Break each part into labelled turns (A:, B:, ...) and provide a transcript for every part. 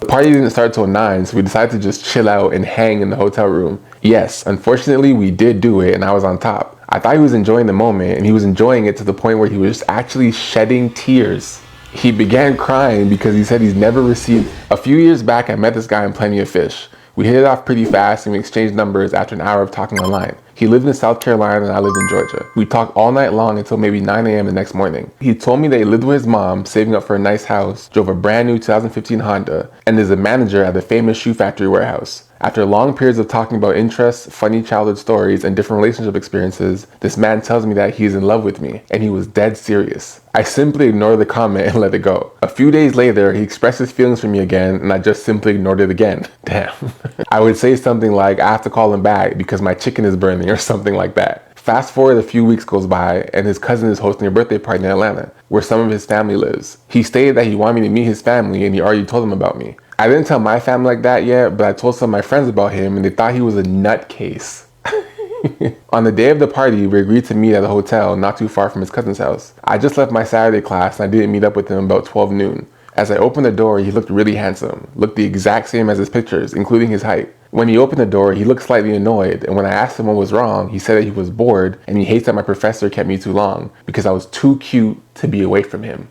A: The party didn't start till 9, so we decided to just chill out and hang in the hotel room. Yes, unfortunately we did do it and I was on top. I thought he was enjoying the moment, and he was enjoying it to the point where he was actually shedding tears. He began crying because he said he's never received... A few years back, I met this guy in Plenty of Fish. We hit it off pretty fast and we exchanged numbers after an hour of talking online. He lived in South Carolina and I lived in Georgia. We talked all night long until maybe 9 a.m. the next morning. He told me that he lived with his mom, saving up for a nice house, drove a brand new 2015 Honda, and is a manager at the famous shoe factory warehouse. After long periods of talking about interests, funny childhood stories, and different relationship experiences, this man tells me that he's in love with me, and he was dead serious. I simply ignored the comment and let it go. A few days later, he expressed his feelings for me again, and I just simply ignored it again. Damn. I would say something like, I have to call him back because my chicken is burning, or something like that. Fast forward a few weeks goes by, and his cousin is hosting a birthday party in Atlanta, where some of his family lives. He stated that he wanted me to meet his family, and he already told them about me. I didn't tell my family like that yet, but I told some of my friends about him, and they thought he was a nutcase. On the day of the party, we agreed to meet at a hotel not too far from his cousin's house. I just left my Saturday class, and I didn't meet up with him about 12 noon. As I opened the door, he looked really handsome, looked the exact same as his pictures, including his height. When he opened the door, he looked slightly annoyed, and when I asked him what was wrong, he said that he was bored, and he hates that my professor kept me too long, because I was too cute to be away from him.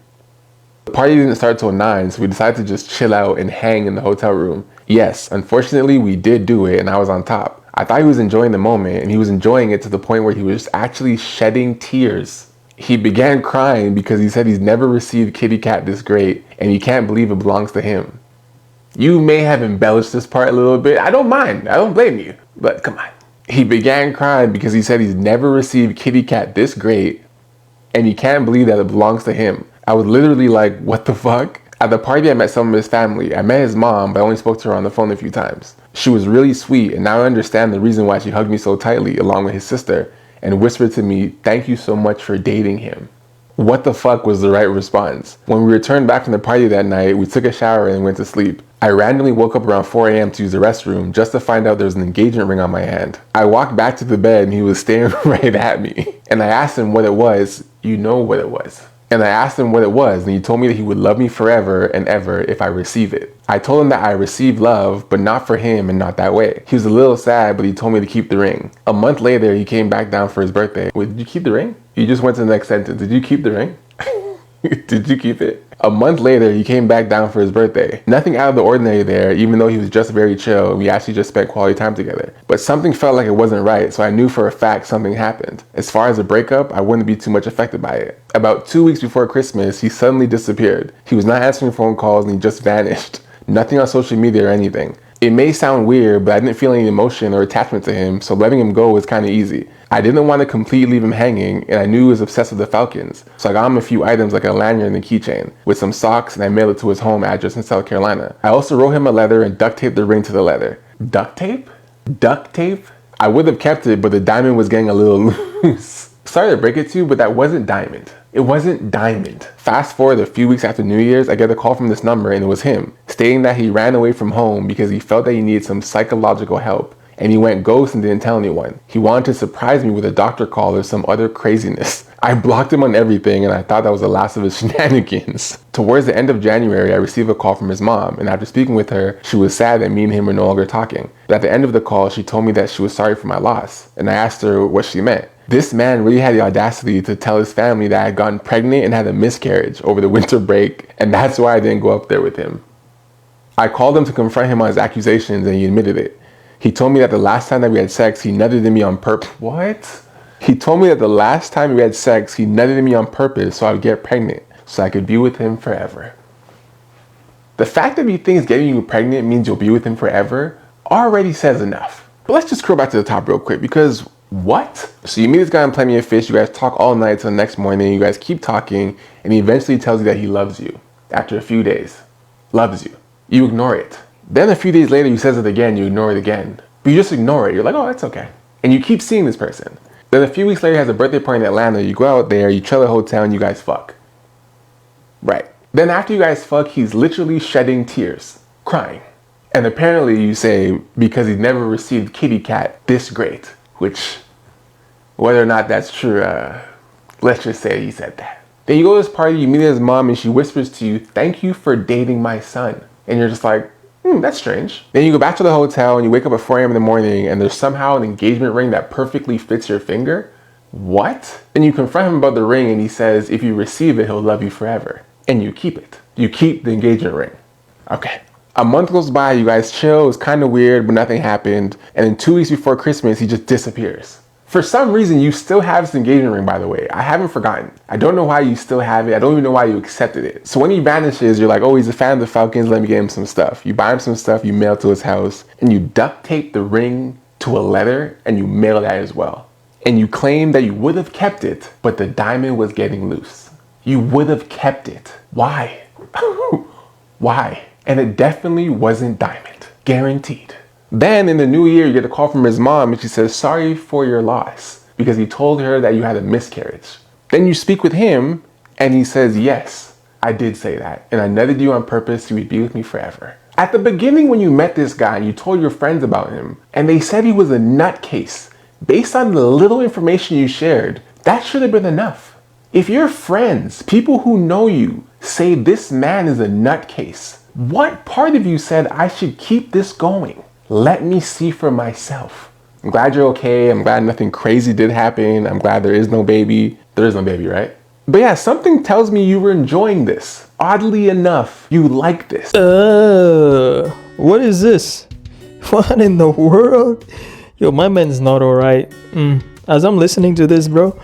A: The party didn't start till 9, so we decided to just chill out and hang in the hotel room. Yes, unfortunately we did do it and I was on top. I thought he was enjoying the moment, and he was enjoying it to the point where he was actually shedding tears. He began crying because he said he's never received kitty cat this great, and he can't believe it belongs to him. You may have embellished this part a little bit. I don't mind. I don't blame you. But come on. He began crying because he said he's never received kitty cat this great, and he can't believe that it belongs to him. I was literally like, what the fuck? At the party, I met some of his family. I met his mom, but I only spoke to her on the phone a few times. She was really sweet, and now I understand the reason why she hugged me so tightly along with his sister and whispered to me, thank you so much for dating him. What the fuck was the right response? When we returned back from the party that night, we took a shower and went to sleep. I randomly woke up around 4 a.m. to use the restroom just to find out there was an engagement ring on my hand. I walked back to the bed and he was staring right at me. And I asked him what it was. You know what it was. And I asked him what it was, and he told me that he would love me forever and ever if I receive it. I told him that I received love, but not for him and not that way. He was a little sad, but he told me to keep the ring. A month later, he came back down for his birthday. Wait, did you keep the ring? You just went to the next sentence. Did you keep the ring? Did you keep it? A month later, he came back down for his birthday. Nothing out of the ordinary there, even though he was just very chill and we actually just spent quality time together. But something felt like it wasn't right, so I knew for a fact something happened. As far as a breakup, I wouldn't be too much affected by it. About 2 weeks before Christmas, he suddenly disappeared. He was not answering phone calls and he just vanished. Nothing on social media or anything. It may sound weird, but I didn't feel any emotion or attachment to him, so letting him go was kind of easy. I didn't want to completely leave him hanging, and I knew he was obsessed with the Falcons, so I got him a few items like a lanyard and a keychain, with some socks, and I mailed it to his home address in South Carolina. I also wrote him a letter and duct taped the ring to the letter. Duct tape? Duct tape? I would have kept it, but the diamond was getting a little loose. Sorry to break it to you, but that wasn't diamond. It wasn't diamond. Fast forward a few weeks after New Year's, I get a call from this number and it was him, stating that he ran away from home because he felt that he needed some psychological help, and he went ghost and didn't tell anyone. He wanted to surprise me with a doctor call or some other craziness. I blocked him on everything and I thought that was the last of his shenanigans. Towards the end of January, I received a call from his mom, and after speaking with her, she was sad that me and him were no longer talking. But at the end of the call, she told me that she was sorry for my loss, and I asked her what she meant. This man really had the audacity to tell his family that I had gotten pregnant and had a miscarriage over the winter break, and that's why I didn't go up there with him. I called him to confront him on his accusations and he admitted it. He told me that the last time that we had sex, he nutted in me on purpose. What? He told me that the last time we had sex, he nutted in me on purpose so I would get pregnant, so I could be with him forever. The fact that he thinks getting you pregnant means you'll be with him forever already says enough. But let's just scroll back to the top real quick, because what? So you meet this guy on Plenty of Fish, you guys talk all night till the next morning, you guys keep talking, and he eventually tells you that he loves you. After a few days. Loves you. You ignore it. Then a few days later, he says it again, you ignore it again. But you just ignore it. You're like, oh, that's okay. And you keep seeing this person. Then a few weeks later, he has a birthday party in Atlanta. You go out there, you chill at a hotel, and you guys fuck. Right. Then after you guys fuck, he's literally shedding tears, crying. And apparently you say, because he's never received kitty cat this great, which, whether or not that's true, let's just say he said that. Then you go to this party, you meet his mom, and she whispers to you, thank you for dating my son. And you're just like, That's strange. Then you go back to the hotel and you wake up at 4 a.m. in the morning and there's somehow an engagement ring that perfectly fits your finger. What? And you confront him about the ring and he says if you receive it, he'll love you forever. And you keep it. You keep the engagement ring. Okay. A month goes by, you guys chill, it's kind of weird, but nothing happened. And then 2 weeks before Christmas, he just disappears. For some reason, you still have this engagement ring, by the way. I haven't forgotten. I don't know why you still have it. I don't even know why you accepted it. So when he vanishes, you're like, oh, he's a fan of the Falcons. Let me get him some stuff. You buy him some stuff, you mail to his house, and you duct tape the ring to a letter and you mail that as well. And you claim that you would have kept it, but the diamond was getting loose. You would have kept it. Why? Why? And it definitely wasn't diamond. Guaranteed. Then in the new year, you get a call from his mom and she says, sorry for your loss, because he told her that you had a miscarriage. Then you speak with him and he says, yes, I did say that. And I nutted you on purpose so you'd be with me forever. At the beginning when you met this guy and you told your friends about him and they said he was a nutcase, based on the little information you shared, that should have been enough. If your friends, people who know you, say this man is a nutcase, what part of you said I should keep this going? Let me see for myself. I'm glad you're okay. I'm glad nothing crazy did happen. I'm glad there is no baby. There is no baby, right? But yeah, something tells me you were enjoying this. Oddly enough, you like this.
B: What is this? What in the world? Yo, my man's not alright. As I'm listening to this, bro,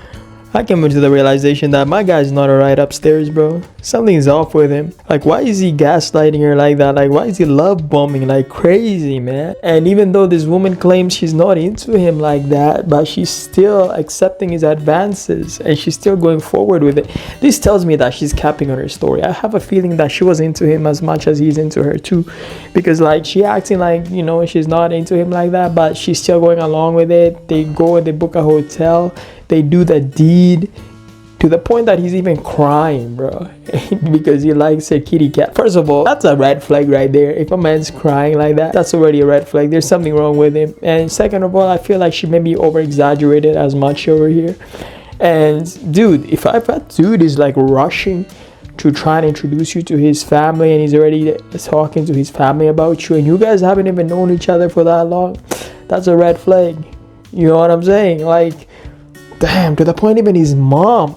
B: I came into the realization that my guy's not alright upstairs, bro. Something's off with him. Like, why is he gaslighting her like that? Like, why is he love bombing like crazy, man? And even though this woman claims she's not into him like that, but she's still accepting his advances and she's still going forward with it. This tells me that she's capping on her story. I have a feeling that she was into him as much as he's into her too. Because like, she acting like, you know, she's not into him like that, but she's still going along with it. They go and they book a hotel. They do the deed to the point that he's even crying, bro, because he likes a kitty cat. First of all, that's a red flag right there. If a man's crying like that, that's already a red flag. There's something wrong with him. And second of all, I feel like she maybe over-exaggerated as much over here. And dude, if that dude is like rushing to try and introduce you to his family and he's already talking to his family about you and you guys haven't even known each other for that long, that's a red flag. You know what I'm saying? Like, damn, to the point even his mom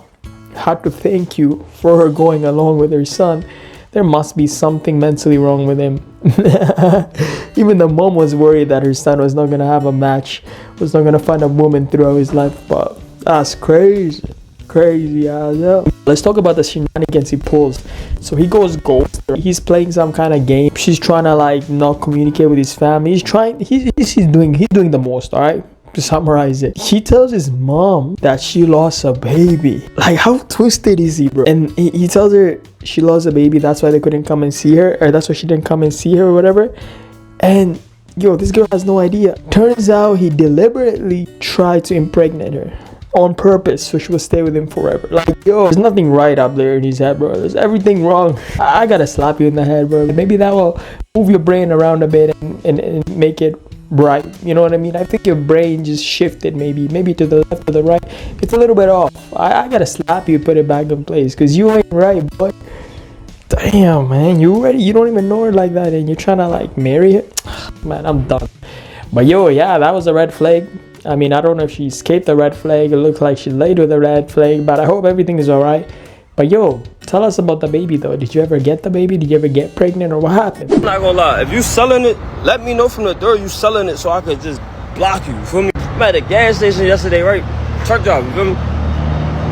B: had to thank you for her going along with her son. There must be something mentally wrong with him. Even the mom was worried that her son was not going to have a match, was not going to find a woman throughout his life. But that's crazy. Crazy as hell. Let's talk about the shenanigans he pulls. So he goes ghost. He's playing some kind of game. She's trying to like not communicate with his family. He's doing the most, all right? To summarize it, he tells his mom that she lost a baby. Like, how twisted is he, bro? And he tells her she lost a baby, that's why they couldn't come and see her, or that's why she didn't come and see her or whatever. And yo, this girl has no idea. Turns out he deliberately tried to impregnate her on purpose so she would stay with him forever. Like, yo, there's nothing right up there in his head, bro. There's everything wrong. I gotta slap you in the head, bro. Maybe that will move your brain around a bit and make it right. You know what I mean? I think your brain just shifted maybe to the left or the right. It's a little bit off. I gotta slap you, put it back in place, because you ain't right, boy. Damn, man, you ready? You don't even know her like that and you're trying to like marry her? Man, I'm done. But yo, yeah, that was a red flag. I mean, I don't know if she escaped the red flag. It looks like she laid with a red flag, but I hope everything is all right. But yo, tell us about the baby though. Did you ever get the baby? Did you ever get pregnant or what happened?
C: I'm not gonna lie, if you selling it, let me know from the door you selling it so I could just block you, feel me? I'm at a gas station yesterday, right? Truck driver, you feel me?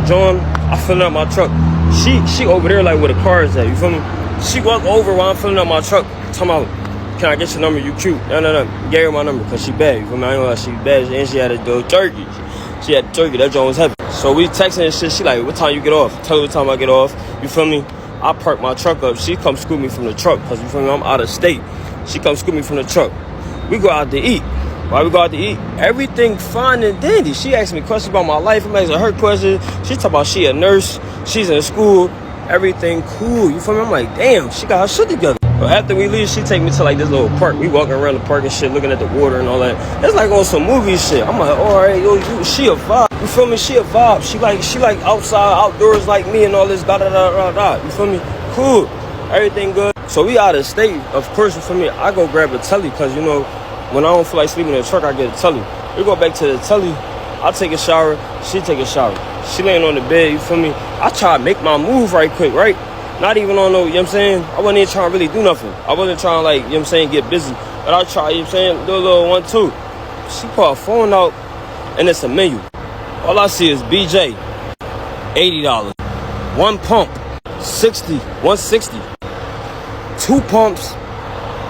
C: John, I filling up my truck. She over there like where the car is at, you feel me? She walk over while I'm filling up my truck, talking about, can I get your number? You cute. No. Gave her my number because she bad, you feel me? I ain't gonna lie, she bad, and she had a turkey. She had turkey, that joint was heavy. So we texting and shit, she like, what time you get off? Tell her what time I get off, you feel me? I park my truck up, she come scoop me from the truck, cause you feel me, I'm out of state. She come scoop me from the truck. We go out to eat. Why we go out to eat? Everything fine and dandy. She asked me questions about my life, I'm asking her questions. She talk about she a nurse, she's in school, everything cool, you feel me? I'm like, damn, she got her shit together. But after we leave, she take me to like this little park. We walking around the park and shit, looking at the water and all that. It's like on some movie shit. I'm like, all right, yo, she a vibe. You feel me? She a vibe. She like outside, outdoors like me and all this, da da da da da. You feel me? Cool. everything good. So we out of state. Of course, for me, I go grab a telly because, you know, when I don't feel like sleeping in the truck, I get a telly. We go back to the telly. I take a shower. She take a shower. She laying on the bed, you feel me? I try to make my move right quick, right? Not even on no, you know what I'm saying? I wasn't even trying to really do nothing. I wasn't trying to, like, you know what I'm saying, get busy. But I try, you know what I'm saying, do a little 1, 2. She put her phone out, and it's a menu. All I see is BJ, $80. 1 pump, 60, 160. 2 pumps,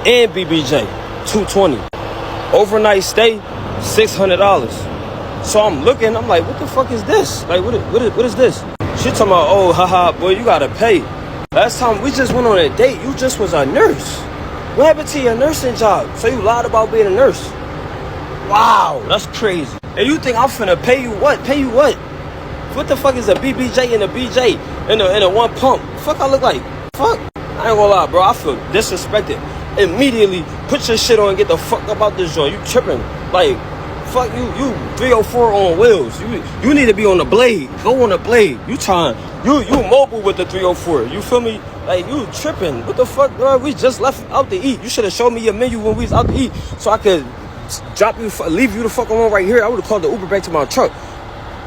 C: and BBJ, $220. Overnight stay, $600. So I'm looking, I'm like, what the fuck is this? Like, what is this? She talking about, oh, haha, boy, you gotta pay. Last time we just went on a date, you just was a nurse. What happened to your nursing job? So you lied about being a nurse. Wow, that's crazy. And you think I'm finna pay you what? Pay you what? What the fuck is a BBJ and a BJ and a 1 pump? Fuck I look like? Fuck. I ain't gonna lie, bro. I feel disrespected. Immediately put your shit on and get the fuck up out this joint. You tripping. Like, fuck you 304 on wheels. You need to be on the blade. Go on the blade. You mobile with the 304. You feel me? Like, you tripping. What the fuck, bro? We just left out to eat. You should have showed me your menu when we was out to eat so I could leave you the fuck alone right here. I would have called the Uber back to my truck.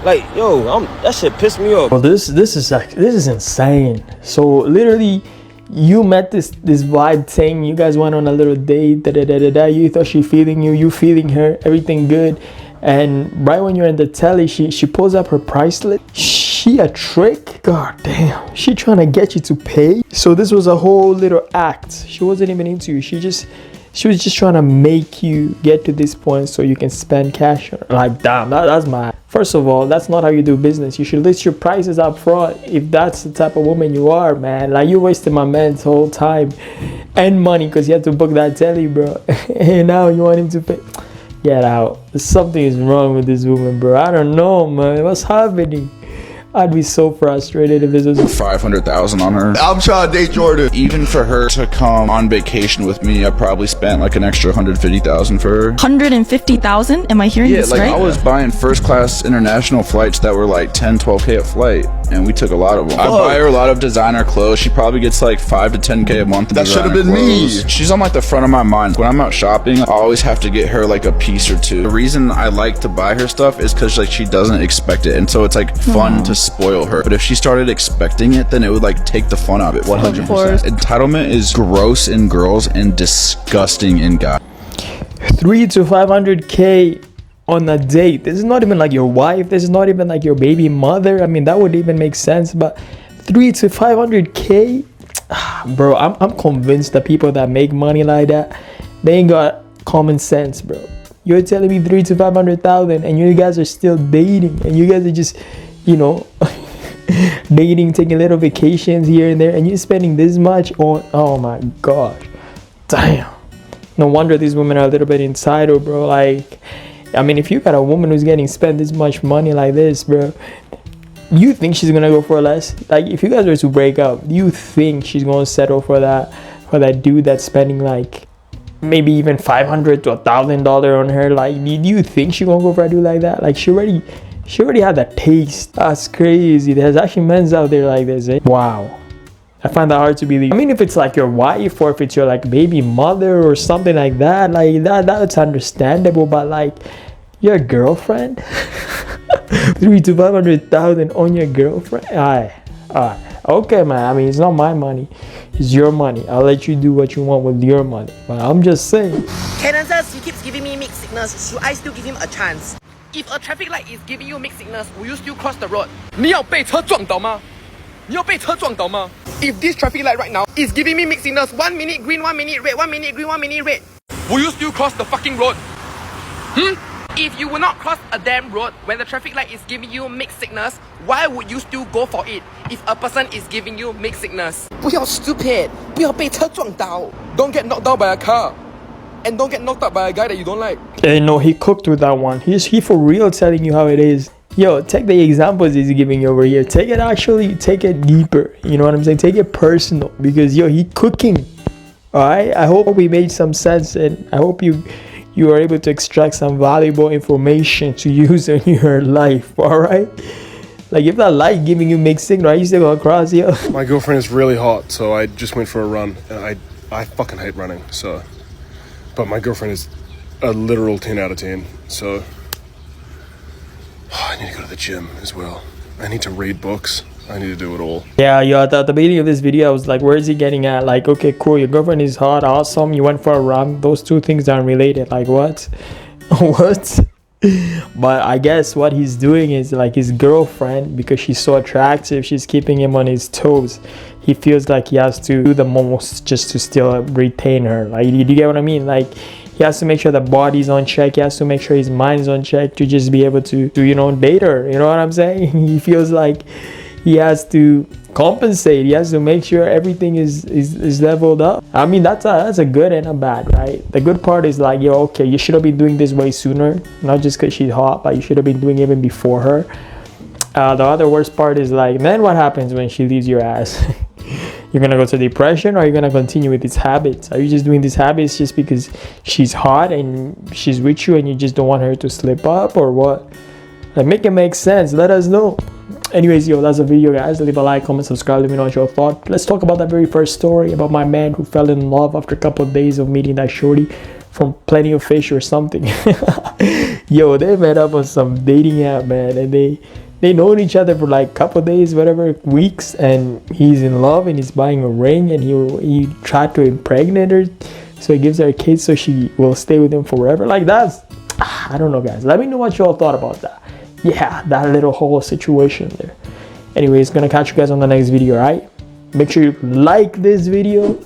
C: Like, yo, that shit pissed me off.
B: Well, this is insane. So literally, you met this vibe thing. You guys went on a little date. You thought she feeling you. You feeling her. Everything good. And right when you're in the telly, she pulls up her price list. She a trick? God damn. She trying to get you to pay. So this was a whole little act. She wasn't even into you. She was just trying to make you get to this point so you can spend cash on her. Like, damn, that's mad. First of all, that's not how you do business. You should list your prices up front if that's the type of woman you are, man. Like, you wasted my man's whole time and money because he had to book that telly, bro. And now you want him to pay. Get out. Something is wrong with this woman, bro. I don't know, man. What's happening? I'd be so frustrated if this was
D: $500,000 on her. I'm trying to date Jordan. Even for her to come on vacation with me, I probably spent like an extra $150,000 for her.
E: $150,000? Am I hearing this right?
D: I was buying first class international flights that were like 10, 12K a flight, and we took a lot of them. I buy her a lot of designer clothes. She probably gets like 5 to 10K a month. That should have been me. She's on like the front of my mind. When I'm out shopping, I always have to get her like a piece or two. The reason I like to buy her stuff is because like she doesn't expect it, and so it's like fun to spoil her. But if she started expecting it, then it would like take the fun out of it. 100%. Entitlement is gross in girls and disgusting in guys.
B: 300 to 500K on a date. This is not even like your wife. This is not even like your baby mother. I mean, that would even make sense. But 300 to 500K, bro. I'm convinced that people that make money like that, they ain't got common sense, bro. You're telling me 300 to 500,000, and you guys are still dating, and you guys are just, you know, dating, taking little vacations here and there, and you're spending this much on, oh my gosh, damn. No wonder these women are a little bit entitled, bro. Like, I mean, if you got a woman who's getting spent this much money like this, bro, you think she's gonna go for less? Like, if you guys were to break up, you think she's gonna settle for that dude that's spending like maybe even $500 to $1,000 on her? Like, do you think she's gonna go for a dude like that? Like, she already had that taste. That's crazy. There's actually men's out there like this, eh? Wow. I find that hard to believe. I mean, if it's like your wife or if it's your like baby mother or something like that's understandable. But like your girlfriend, 300 to 500,000 on your girlfriend. Alright, okay, man. I mean, it's not my money. It's your money. I'll let you do what you want with your money. But I'm just saying.
F: Kenan says he keeps giving me mixed signals. Should I still give him a chance? If a traffic light is giving you mixed signals, will you still cross the road?
G: 你要被车撞倒吗？你要被车撞倒吗？ If this traffic light right now is giving me mixed signals, 1 minute green, 1 minute red, 1 minute green, 1 minute red, will you still cross the fucking road?
F: If you will not cross a damn road when the traffic light is giving you mixed signals, why would you still go for it if a person is giving you mixed signals?
G: 不要 stupid， 不要被车撞倒。Don't get knocked down by a car, and don't get knocked out by a guy that you don't like.
B: Hey, no, he cooked with that one. He for real telling you how it is. Yo, take the examples he's giving you over here. Take it deeper. You know what I'm saying? Take it personal because yo, he cooking. All right. I hope we made some sense, and I hope you are able to extract some valuable information to use in your life. All right. Like, if that light giving you mixed signal, are you still gonna cross, yo?
H: My girlfriend is really hot, so I just went for a run. And I fucking hate running, so. But my girlfriend is a literal 10 out of 10, so. I need to go to the gym as well. I need to read books. I need to do it all.
B: Yeah, yo, at the beginning of this video, I was like, where is he getting at? Like, okay, cool, your girlfriend is hot, awesome, you went for a run. Those two things aren't related. Like, what? What? But I guess what he's doing is, like, his girlfriend, because she's so attractive, she's keeping him on his toes. He feels like he has to do the most just to still retain her. Like, do you get what I mean? Like, he has to make sure the body's on check. He has to make sure his mind's on check to just be able to you know, date her. You know what I'm saying? He feels like he has to compensate. He has to make sure everything is leveled up. I mean, that's a good and a bad, right? The good part is like, yo, okay, you should have been doing this way sooner, not just because she's hot, but you should have been doing it even before her. The other worst part is like, then what happens when she leaves your ass? You're gonna go to depression, or are you gonna continue with these habits? Are you just doing these habits just because she's hot and she's with you and you just don't want her to slip up, or what? Like, make it make sense. Let us know. Anyways, yo, that's the video, guys. Leave a like, comment, subscribe, let me know what your thought. Let's talk about that very first story about my man who fell in love after a couple of days of meeting that shorty from Plenty of Fish or something. Yo, they met up on some dating app, man, and they known each other for like a couple of days, whatever, weeks, and he's in love and he's buying a ring, and he tried to impregnate her, so he gives her a kid so she will stay with him forever. Like, that's, I don't know, guys. Let me know what y'all thought about that. Yeah, that little whole situation there. Anyways, gonna catch you guys on the next video, alright? Make sure you like this video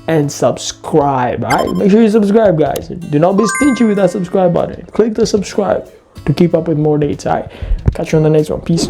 B: and subscribe, alright? Make sure you subscribe, guys. Do not be stingy with that subscribe button. Click the subscribe to keep up with more dates, alright? Catch you on the next one. Peace.